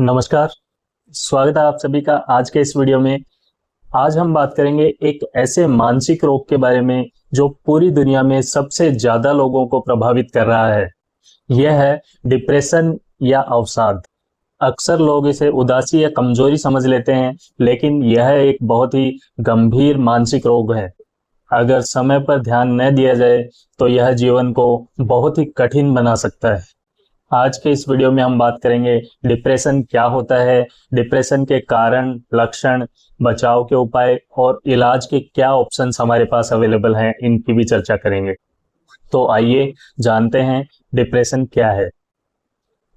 नमस्कार। स्वागत है आप सभी का आज के इस वीडियो में। आज हम बात करेंगे एक ऐसे मानसिक रोग के बारे में जो पूरी दुनिया में सबसे ज्यादा लोगों को प्रभावित कर रहा है। यह है डिप्रेशन या अवसाद। अक्सर लोग इसे उदासी या कमजोरी समझ लेते हैं, लेकिन यह एक बहुत ही गंभीर मानसिक रोग है। अगर समय पर ध्यान न दिया जाए तो यह जीवन को बहुत ही कठिन बना सकता है। आज के इस वीडियो में हम बात करेंगे डिप्रेशन क्या होता है, डिप्रेशन के कारण, लक्षण, बचाव के उपाय और इलाज के क्या ऑप्शंस हमारे पास अवेलेबल हैं, इनकी भी चर्चा करेंगे। तो आइए जानते हैं डिप्रेशन क्या है।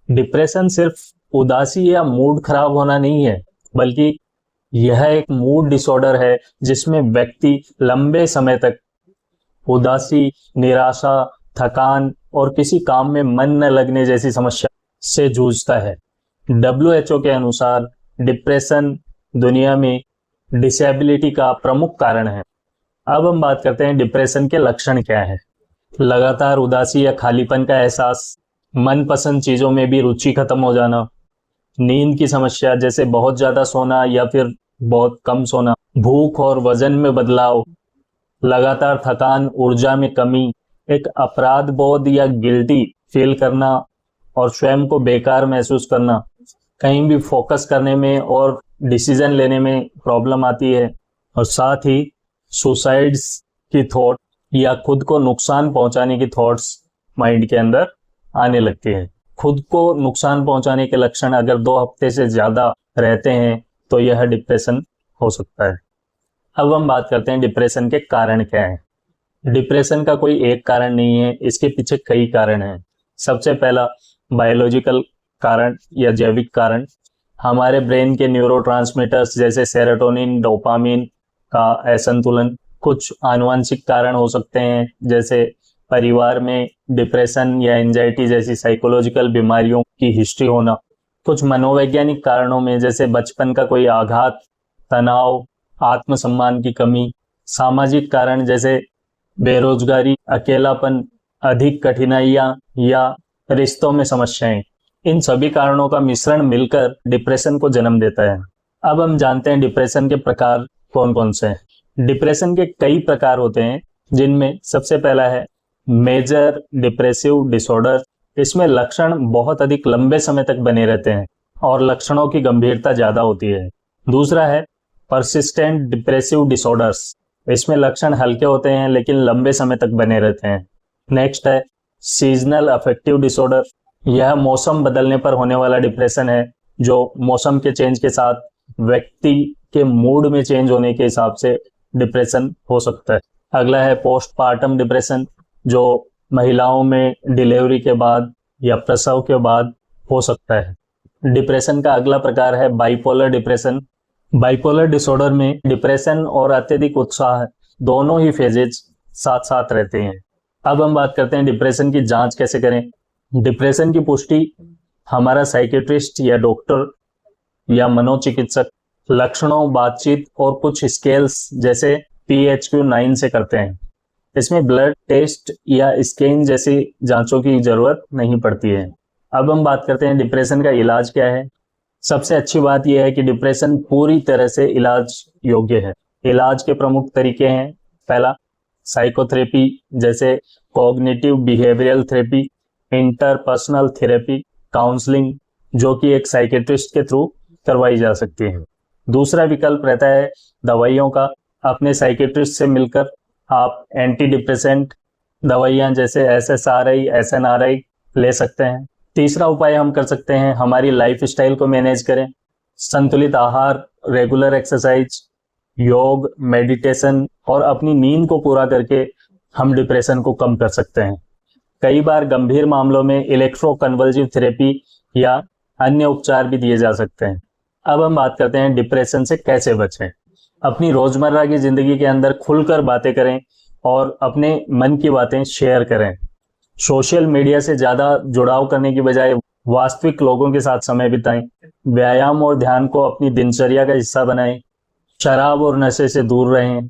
डिप्रेशन सिर्फ उदासी या मूड खराब होना नहीं है, बल्कि यह एक मूड डिसऑर्डर है जिसमें व्यक्ति लंबे समय तक उदासी, निराशा, थकान और किसी काम में मन न लगने जैसी समस्या से जूझता है। WHO के अनुसार डिप्रेशन दुनिया में डिसेबिलिटी का प्रमुख कारण है। अब हम बात करते हैं डिप्रेशन के लक्षण क्या है। लगातार उदासी या खालीपन का एहसास, मनपसंद चीजों में भी रुचि खत्म हो जाना, नींद की समस्या जैसे बहुत ज्यादा सोना या फिर बहुत कम सोना, भूख और वजन में बदलाव, लगातार थकान, ऊर्जा में कमी, एक अपराध बोध या गिल्टी फील करना और स्वयं को बेकार महसूस करना, कहीं भी फोकस करने में और डिसीजन लेने में प्रॉब्लम आती है, और साथ ही सुसाइड्स की थॉट या खुद को नुकसान पहुंचाने की थॉट्स माइंड के अंदर आने लगती है। खुद को नुकसान पहुंचाने के लक्षण अगर 2 हफ्ते से ज्यादा रहते हैं तो यह डिप्रेशन हो सकता है। अब हम बात करते हैं डिप्रेशन के कारण क्या है। डिप्रेशन का कोई एक कारण नहीं है, इसके पीछे कई कारण हैं। सबसे पहला बायोलॉजिकल कारण या जैविक कारण। हमारे ब्रेन के न्यूरोट्रांसमीटर्स जैसे सेरोटोनिन, डोपामिन का असंतुलन। कुछ आनुवंशिक कारण हो सकते हैं, जैसे परिवार में डिप्रेशन या एंजाइटी जैसी साइकोलॉजिकल बीमारियों की हिस्ट्री होना। कुछ मनोवैज्ञानिक कारणों में जैसे बचपन का कोई आघात, तनाव, आत्मसम्मान की कमी। सामाजिक कारण जैसे बेरोजगारी, अकेलापन, अधिक कठिनाइयां या रिश्तों में समस्याएं। इन सभी कारणों का मिश्रण मिलकर डिप्रेशन को जन्म देता है। अब हम जानते हैं डिप्रेशन के प्रकार कौन कौन से हैं। डिप्रेशन के कई प्रकार होते हैं, जिनमें सबसे पहला है मेजर डिप्रेसिव डिसऑर्डर। इसमें लक्षण बहुत अधिक लंबे समय तक बने रहते हैं और लक्षणों की गंभीरता ज्यादा होती है। दूसरा है परसिस्टेंट डिप्रेसिव डिसऑर्डर्स। इसमें लक्षण हल्के होते हैं लेकिन लंबे समय तक बने रहते हैं। नेक्स्ट है सीजनल अफेक्टिव डिसऑर्डर। यह मौसम बदलने पर होने वाला डिप्रेशन है, जो मौसम के चेंज के साथ व्यक्ति के मूड में चेंज होने के हिसाब से डिप्रेशन हो सकता है। अगला है पोस्टपार्टम डिप्रेशन, जो महिलाओं में डिलीवरी के बाद या प्रसव के बाद हो सकता है। डिप्रेशन का अगला प्रकार है बाइपोलर डिप्रेशन। बाइपोलर डिसऑर्डर में डिप्रेशन और अत्यधिक उत्साह दोनों ही फेजेज साथ साथ रहते हैं। अब हम बात करते हैं डिप्रेशन की जांच कैसे करें। डिप्रेशन की पुष्टि हमारा साइकेट्रिस्ट या डॉक्टर या मनोचिकित्सक लक्षणों, बातचीत और कुछ स्केल्स जैसे PHQ-9 से करते हैं। इसमें ब्लड टेस्ट या स्कैन जैसी जांचों की जरूरत नहीं पड़ती है। अब हम बात करते हैं डिप्रेशन का इलाज क्या है। सबसे अच्छी बात यह है कि डिप्रेशन पूरी तरह से इलाज योग्य है। इलाज के प्रमुख तरीके हैं। पहला, साइकोथेरेपी जैसे cognitive behavioural therapy, interpersonal therapy, counselling, जो कि एक साइकेट्रिस्ट के थ्रू करवाई जा सकती है। दूसरा विकल्प रहता है दवाइयों का। अपने साइकेट्रिस्ट से मिलकर आप एंटी डिप्रेसेंट दवाइयां जैसे SSRI, SNRI ले सकते हैं। तीसरा उपाय हम कर सकते हैं हमारी लाइफस्टाइल को मैनेज करें। संतुलित आहार, रेगुलर एक्सरसाइज, योग, मेडिटेशन और अपनी नींद को पूरा करके हम डिप्रेशन को कम कर सकते हैं। कई बार गंभीर मामलों में इलेक्ट्रोकन्वल्सिव थेरेपी या अन्य उपचार भी दिए जा सकते हैं। अब हम बात करते हैं डिप्रेशन से कैसे बचें। अपनी रोजमर्रा की जिंदगी के अंदर खुलकर बातें करें और अपने मन की बातें शेयर करें। सोशल मीडिया से ज्यादा जुड़ाव करने की बजाय वास्तविक लोगों के साथ समय बिताएं। व्यायाम और ध्यान को अपनी दिनचर्या का हिस्सा बनाएं। शराब और नशे से दूर रहें।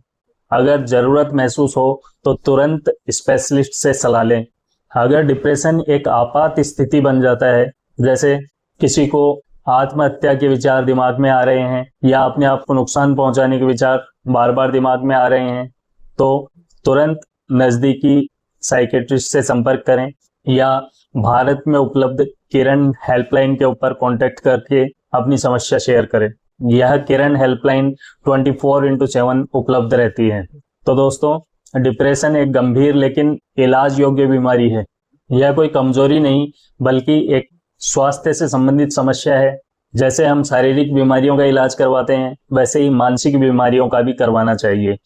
अगर जरूरत महसूस हो तो तुरंत स्पेशलिस्ट से सलाह लें। अगर डिप्रेशन एक आपात स्थिति बन जाता है, जैसे किसी को आत्महत्या के विचार दिमाग में आ रहे हैं या अपने आप को नुकसान पहुंचाने के विचार बार बार दिमाग में आ रहे हैं, तो तुरंत नजदीकी साइकेट्रिस्ट से संपर्क करें या भारत में उपलब्ध किरण हेल्पलाइन के ऊपर कांटेक्ट करके अपनी समस्या शेयर करें। यह किरण हेल्पलाइन 24/7 उपलब्ध रहती है। तो दोस्तों, डिप्रेशन एक गंभीर लेकिन इलाज योग्य बीमारी है। यह कोई कमजोरी नहीं बल्कि एक स्वास्थ्य से संबंधित समस्या है। जैसे हम शारीरिक बीमारियों का इलाज करवाते हैं, वैसे ही मानसिक बीमारियों का भी करवाना चाहिए।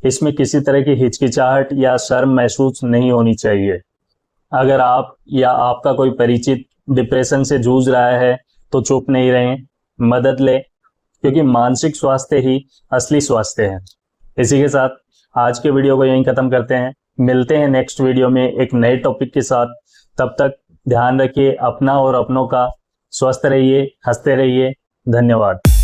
इसमें किसी तरह की हिचकिचाहट या शर्म महसूस नहीं होनी चाहिए। अगर आप या आपका कोई परिचित डिप्रेशन से जूझ रहा है तो चुप नहीं रहें, मदद लें, क्योंकि मानसिक स्वास्थ्य ही असली स्वास्थ्य है। इसी के साथ आज के वीडियो को यहीं खत्म करते हैं। मिलते हैं नेक्स्ट वीडियो में एक नए टॉपिक के साथ। तब तक ध्यान रखिए अपना और अपनों का। स्वस्थ रहिए, हंसते रहिए। धन्यवाद।